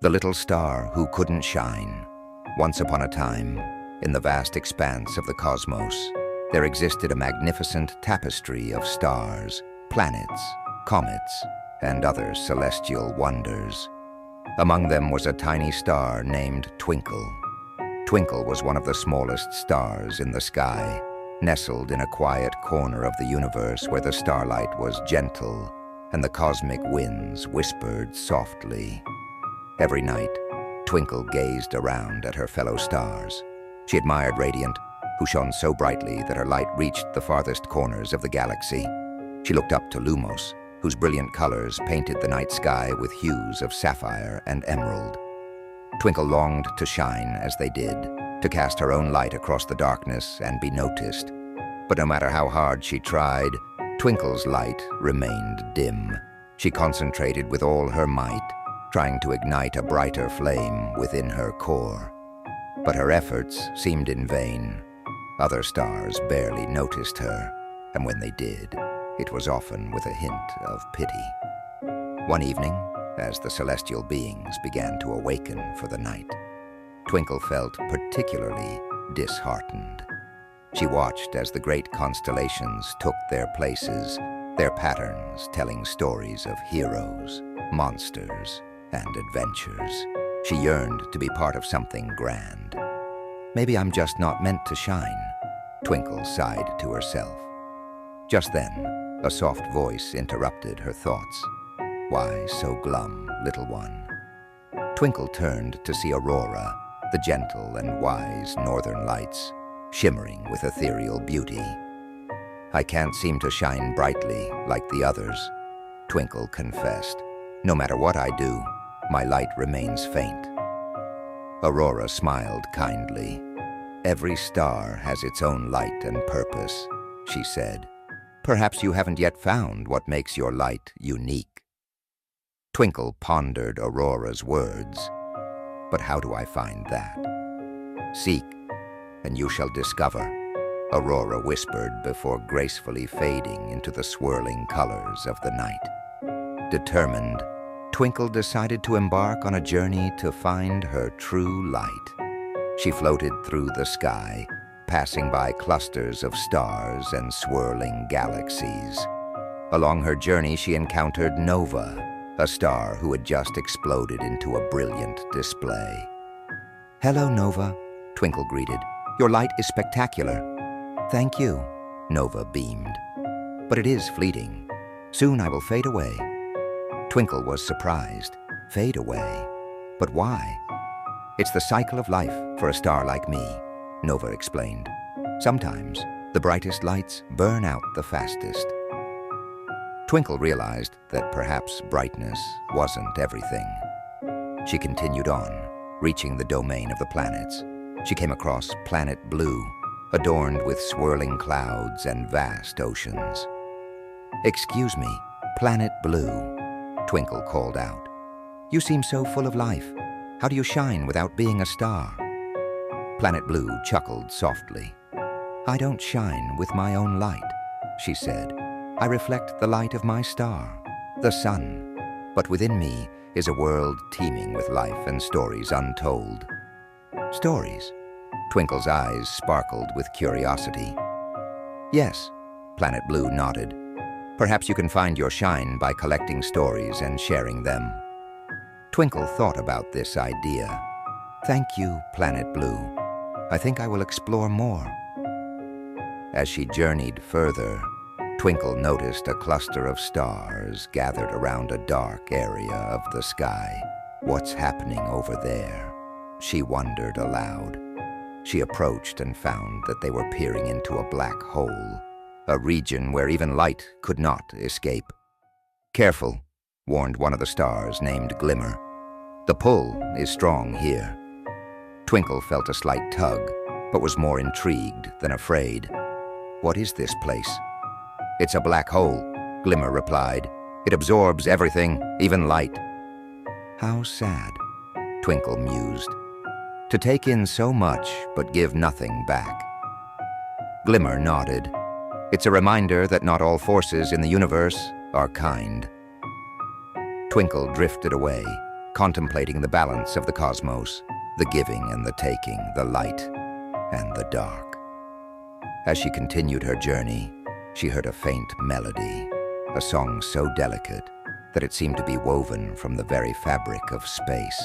The little star who couldn't shine. Once upon a time, in the vast expanse of the cosmos, there existed a magnificent tapestry of stars, planets, comets, and other celestial wonders. Among them was a tiny star named Twinkle. Twinkle was one of the smallest stars in the sky, nestled in a quiet corner of the universe where the starlight was gentle and the cosmic winds whispered softly. Every night, Twinkle gazed around at her fellow stars. She admired Radiant, who shone so brightly that her light reached the farthest corners of the galaxy. She looked up to Lumos, whose brilliant colors painted the night sky with hues of sapphire and emerald. Twinkle longed to shine as they did, to cast her own light across the darkness and be noticed. But no matter how hard she tried, Twinkle's light remained dim. She concentrated with all her might, trying to ignite a brighter flame within her core. But her efforts seemed in vain. Other stars barely noticed her, and when they did, it was often with a hint of pity. One evening, as the celestial beings began to awaken for the night, Twinkle felt particularly disheartened. She watched as the great constellations took their places, their patterns telling stories of heroes, monsters, and adventures. She yearned to be part of something grand. Maybe I'm just not meant to shine, Twinkle sighed to herself. Just then, a soft voice interrupted her thoughts. Why so glum, little one? Twinkle turned to see Aurora, the gentle and wise northern lights, shimmering with ethereal beauty. I can't seem to shine brightly like the others, Twinkle confessed. No matter what I do, my light remains faint. Aurora smiled kindly. Every star has its own light and purpose, she said. Perhaps you haven't yet found what makes your light unique. Twinkle pondered Aurora's words. But how do I find that? Seek, and you shall discover, Aurora whispered before gracefully fading into the swirling colors of the night. Determined, Twinkle decided to embark on a journey to find her true light. She floated through the sky, passing by clusters of stars and swirling galaxies. Along her journey, she encountered Nova, a star who had just exploded into a brilliant display. "Hello, Nova," Twinkle greeted. "Your light is spectacular." "Thank you," Nova beamed. "But it is fleeting. Soon I will fade away." Twinkle was surprised. Fade away? But why? "It's the cycle of life for a star like me," Nova explained. "Sometimes the brightest lights burn out the fastest." Twinkle realized that perhaps brightness wasn't everything. She continued on, reaching the domain of the planets. She came across Planet Blue, adorned with swirling clouds and vast oceans. "Excuse me, Planet Blue," Twinkle called out. "You seem so full of life. How do you shine without being a star?" Planet Blue chuckled softly. "I don't shine with my own light," she said. "I reflect the light of my star, the sun. But within me is a world teeming with life and stories untold." "Stories?" Twinkle's eyes sparkled with curiosity. "Yes," Planet Blue nodded. "Perhaps you can find your shine by collecting stories and sharing them." Twinkle thought about this idea. "Thank you, Planet Blue. I think I will explore more." As she journeyed further, Twinkle noticed a cluster of stars gathered around a dark area of the sky. "What's happening over there?" she wondered aloud. She approached and found that they were peering into a black hole, a region where even light could not escape. "Careful," warned one of the stars named Glimmer. "The pull is strong here." Twinkle felt a slight tug, but was more intrigued than afraid. "What is this place?" "It's a black hole," Glimmer replied. "It absorbs everything, even light." "How sad," Twinkle mused. "To take in so much but give nothing back." Glimmer nodded. "It's a reminder that not all forces in the universe are kind." Twinkle drifted away, contemplating the balance of the cosmos, the giving and the taking, the light and the dark. As she continued her journey, she heard a faint melody, a song so delicate that it seemed to be woven from the very fabric of space.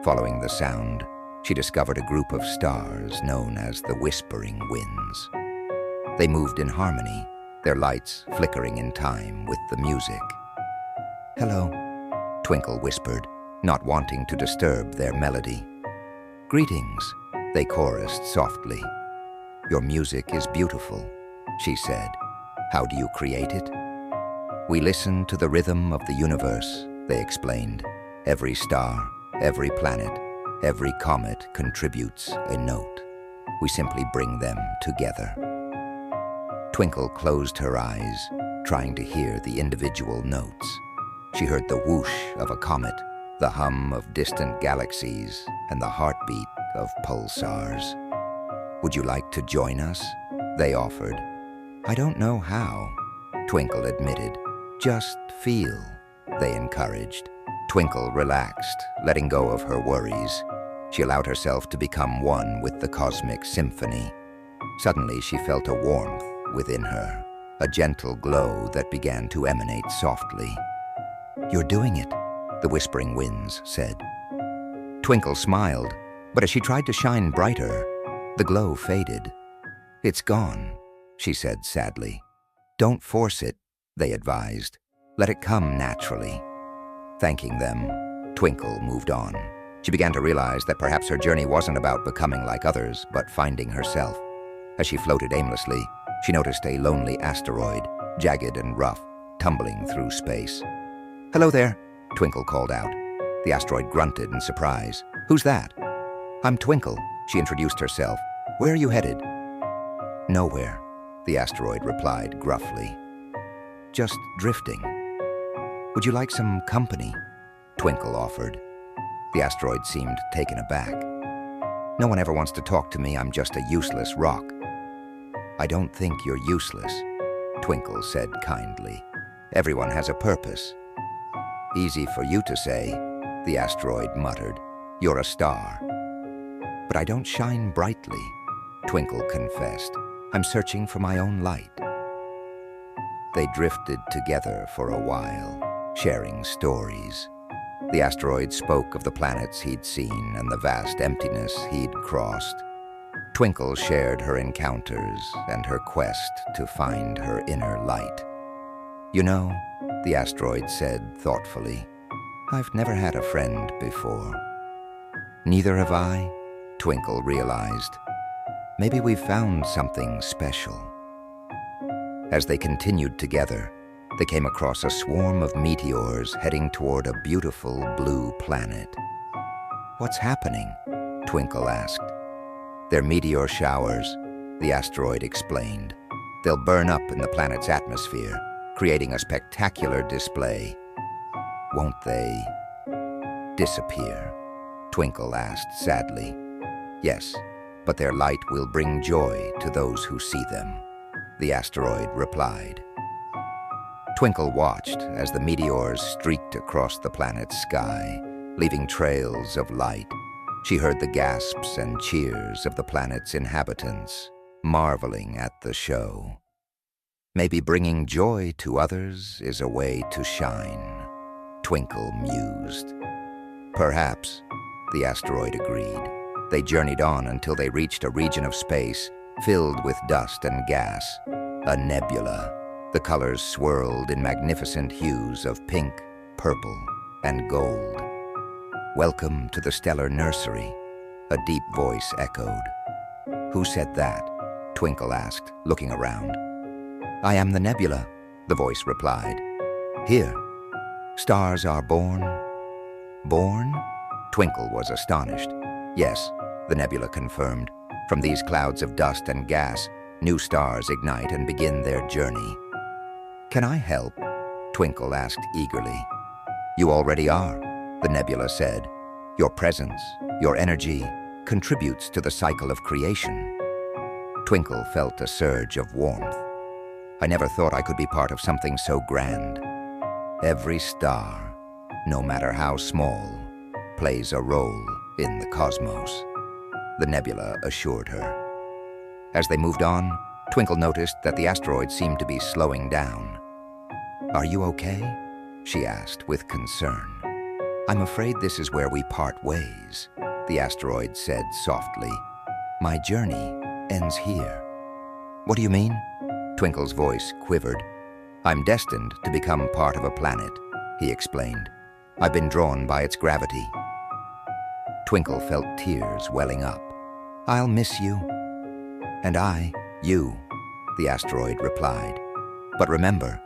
Following the sound, she discovered a group of stars known as the Whispering Winds. They moved in harmony, their lights flickering in time with the music. "Hello," Twinkle whispered, not wanting to disturb their melody. "Greetings," they chorused softly. "Your music is beautiful," she said. "How do you create it?" "We listen to the rhythm of the universe," they explained. "Every star, every planet, every comet contributes a note. We simply bring them together." Twinkle closed her eyes, trying to hear the individual notes. She heard the whoosh of a comet, the hum of distant galaxies, and the heartbeat of pulsars. "Would you like to join us?" they offered. "I don't know how," Twinkle admitted. "Just feel," they encouraged. Twinkle relaxed, letting go of her worries. She allowed herself to become one with the cosmic symphony. Suddenly, she felt a warmth within her, a gentle glow that began to emanate softly. "You're doing it," the Whispering Winds said. Twinkle smiled, but as she tried to shine brighter, the glow faded. "It's gone," she said sadly. "Don't force it," they advised. "Let it come naturally." Thanking them, Twinkle moved on. She began to realize that perhaps her journey wasn't about becoming like others, but finding herself. As she floated aimlessly, she noticed a lonely asteroid, jagged and rough, tumbling through space. "Hello there," Twinkle called out. The asteroid grunted in surprise. "Who's that?" "I'm Twinkle," she introduced herself. "Where are you headed?" "Nowhere," the asteroid replied gruffly. "Just drifting." "Would you like some company?" Twinkle offered. The asteroid seemed taken aback. "No one ever wants to talk to me. I'm just a useless rock." "I don't think you're useless," Twinkle said kindly. "Everyone has a purpose." "Easy for you to say," the asteroid muttered. "You're a star." "But I don't shine brightly," Twinkle confessed. "I'm searching for my own light." They drifted together for a while, sharing stories. The asteroid spoke of the planets he'd seen and the vast emptiness he'd crossed. Twinkle shared her encounters and her quest to find her inner light. "You know," the asteroid said thoughtfully, "I've never had a friend before." "Neither have I," Twinkle realized. "Maybe we've found something special." As they continued together, they came across a swarm of meteors heading toward a beautiful blue planet. "What's happening?" Twinkle asked. "They're meteor showers," the asteroid explained. "They'll burn up in the planet's atmosphere, creating a spectacular display." "Won't they disappear?" Twinkle asked sadly. "Yes, but their light will bring joy to those who see them," the asteroid replied. Twinkle watched as the meteors streaked across the planet's sky, leaving trails of light. She heard the gasps and cheers of the planet's inhabitants, marveling at the show. "Maybe bringing joy to others is a way to shine," Twinkle mused. "Perhaps," the asteroid agreed. They journeyed on until they reached a region of space filled with dust and gas, a nebula. The colors swirled in magnificent hues of pink, purple, and gold. "Welcome to the stellar nursery," a deep voice echoed. "Who said that?" Twinkle asked, looking around. "I am the nebula," the voice replied. "Here, stars are born." "Born?" Twinkle was astonished. "Yes," the nebula confirmed. "From these clouds of dust and gas, new stars ignite and begin their journey." "Can I help?" Twinkle asked eagerly. "You already are," the nebula said. "Your presence, your energy, contributes to the cycle of creation." Twinkle felt a surge of warmth. "I never thought I could be part of something so grand. Every star, no matter how small, plays a role in the cosmos, the nebula assured her. As they moved on, Twinkle noticed that the asteroid seemed to be slowing down. "Are you okay?" she asked with concern. "I'm afraid this is where we part ways," the asteroid said softly. "My journey ends here." "What do you mean?" Twinkle's voice quivered. "I'm destined to become part of a planet," he explained. "I've been drawn by its gravity." Twinkle felt tears welling up. "I'll miss you." "And you," the asteroid replied. "But remember,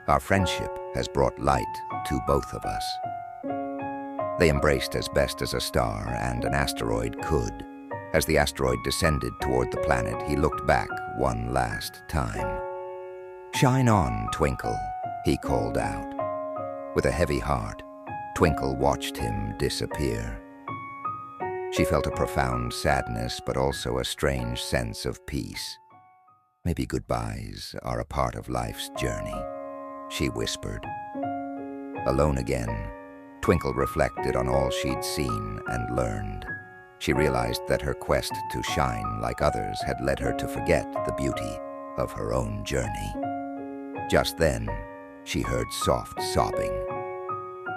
our friendship has brought light to both of us." They embraced as best as a star and an asteroid could. As the asteroid descended toward the planet, he looked back one last time. "Shine on, Twinkle," he called out. With a heavy heart, Twinkle watched him disappear. She felt a profound sadness, but also a strange sense of peace. "Maybe goodbyes are a part of life's journey," she whispered. Alone again, Twinkle reflected on all she'd seen and learned. She realized that her quest to shine like others had led her to forget the beauty of her own journey. Just then, she heard soft sobbing.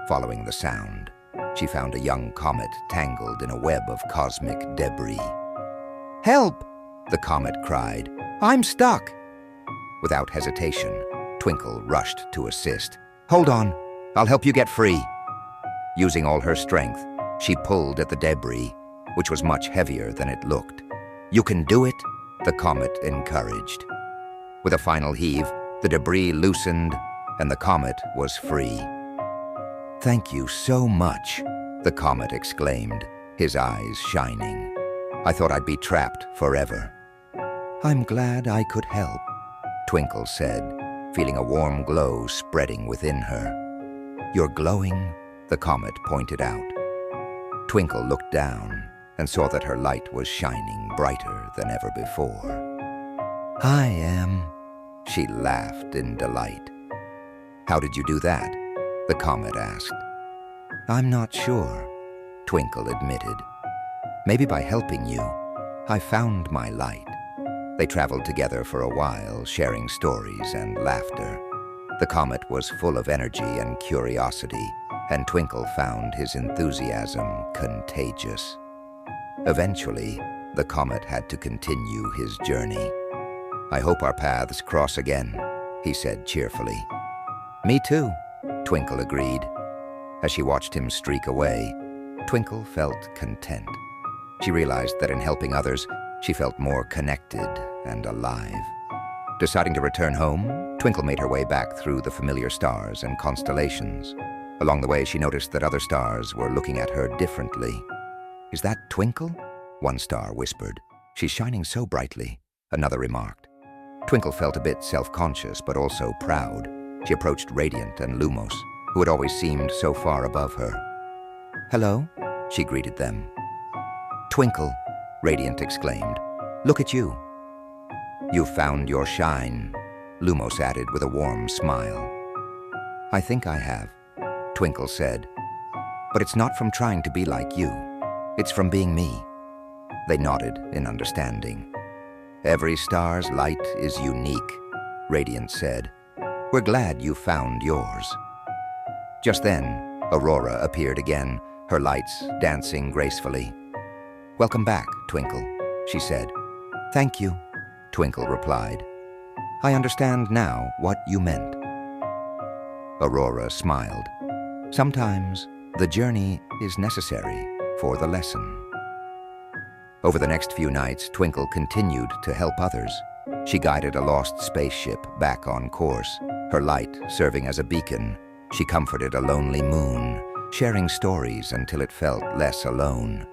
Following the sound, she found a young comet tangled in a web of cosmic debris. "Help!" the comet cried. "I'm stuck!" Without hesitation, Twinkle rushed to assist. "Hold on, I'll help you get free." Using all her strength, she pulled at the debris, which was much heavier than it looked. "You can do it," the comet encouraged. With a final heave, the debris loosened and the comet was free. "Thank you so much," the comet exclaimed, his eyes shining. "I thought I'd be trapped forever." "I'm glad I could help," Twinkle said, feeling a warm glow spreading within her. "You're glowing," the comet pointed out. Twinkle looked down and saw that her light was shining brighter than ever before. "I am," she laughed in delight. "How did you do that?" the comet asked. "I'm not sure," Twinkle admitted. "Maybe by helping you, I found my light." They traveled together for a while, sharing stories and laughter. The comet was full of energy and curiosity, and Twinkle found his enthusiasm contagious. Eventually, the comet had to continue his journey. "I hope our paths cross again," he said cheerfully. "Me too," Twinkle agreed. As she watched him streak away, Twinkle felt content. She realized that in helping others, she felt more connected and alive. Deciding to return home, Twinkle made her way back through the familiar stars and constellations. Along the way, she noticed that other stars were looking at her differently. "Is that Twinkle?" one star whispered. "She's shining so brightly," another remarked. Twinkle felt a bit self-conscious, but also proud. She approached Radiant and Lumos, who had always seemed so far above her. "Hello," she greeted them. "Twinkle," Radiant exclaimed. "Look at you." "You've found your shine," Lumos added with a warm smile. "I think I have," Twinkle said. "But it's not from trying to be like you. It's from being me." They nodded in understanding. "Every star's light is unique," Radiant said. "We're glad you found yours." Just then, Aurora appeared again, her lights dancing gracefully. "Welcome back, Twinkle," she said. "Thank you," Twinkle replied. "I understand now what you meant." Aurora smiled. "Sometimes the journey is necessary for the lesson." Over the next few nights, Twinkle continued to help others. She guided a lost spaceship back on course, her light serving as a beacon. She comforted a lonely moon, sharing stories until it felt less alone.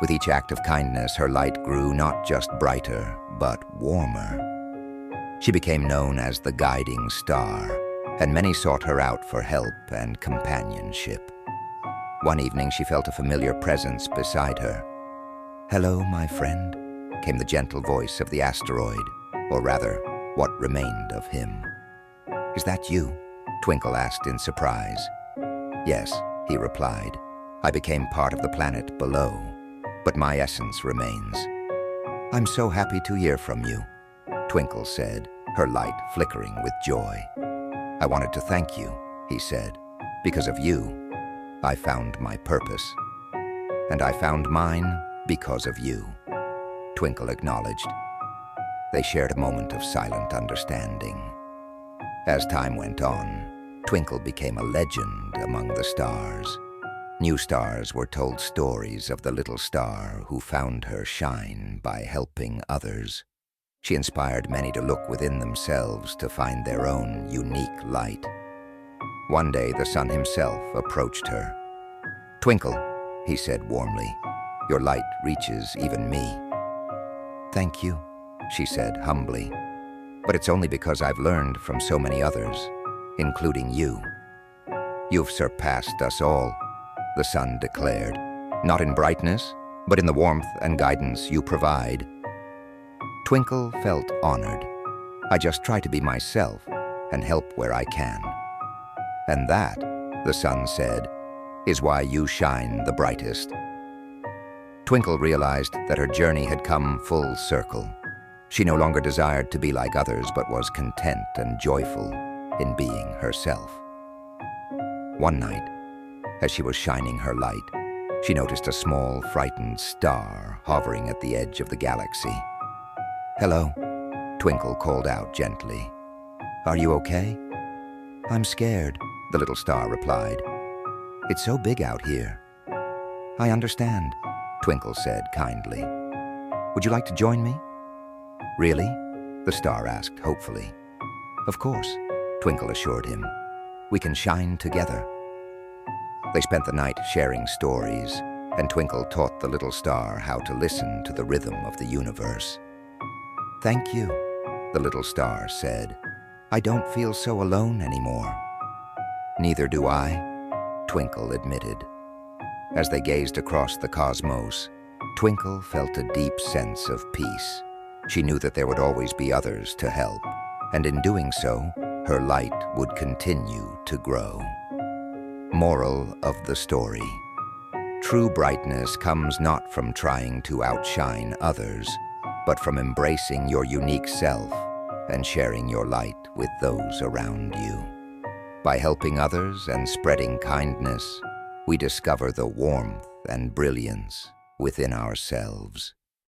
With each act of kindness, her light grew not just brighter, but warmer. She became known as the guiding star, and many sought her out for help and companionship. One evening, she felt a familiar presence beside her. "Hello, my friend," came the gentle voice of the asteroid, or rather, what remained of him. "Is that you?" Twinkle asked in surprise. "Yes," he replied. I became part of the planet below, but my essence remains. I'm so happy to hear from you, Twinkle said, her light flickering with joy. I wanted to thank you, he said. Because of you, I found my purpose. And I found mine because of you, Twinkle acknowledged. They shared a moment of silent understanding. As time went on, Twinkle became a legend among the stars. New stars were told stories of the little star who found her shine by helping others. She inspired many to look within themselves to find their own unique light. One day, the sun himself approached her. Twinkle, he said warmly, your light reaches even me. Thank you, she said humbly. But it's only because I've learned from so many others, including you. You've surpassed us all, the sun declared, not in brightness, but in the warmth and guidance you provide. Twinkle felt honored. I just try to be myself and help where I can. And that, the sun said, is why you shine the brightest. Twinkle realized that her journey had come full circle. She no longer desired to be like others, but was content and joyful in being herself. One night, as she was shining her light, she noticed a small, frightened star hovering at the edge of the galaxy. Hello, Twinkle called out gently. Are you okay? I'm scared, the little star replied. It's so big out here. I understand, Twinkle said kindly. Would you like to join me? Really? The star asked hopefully. Of course, Twinkle assured him. We can shine together. They spent the night sharing stories, and Twinkle taught the little star how to listen to the rhythm of the universe. Thank you, the little star said. I don't feel so alone anymore. Neither do I, Twinkle admitted. As they gazed across the cosmos, Twinkle felt a deep sense of peace. She knew that there would always be others to help, and in doing so, her light would continue to grow. Moral of the story: true brightness comes not from trying to outshine others, but from embracing your unique self and sharing your light with those around you. By helping others and spreading kindness, we discover the warmth and brilliance within ourselves.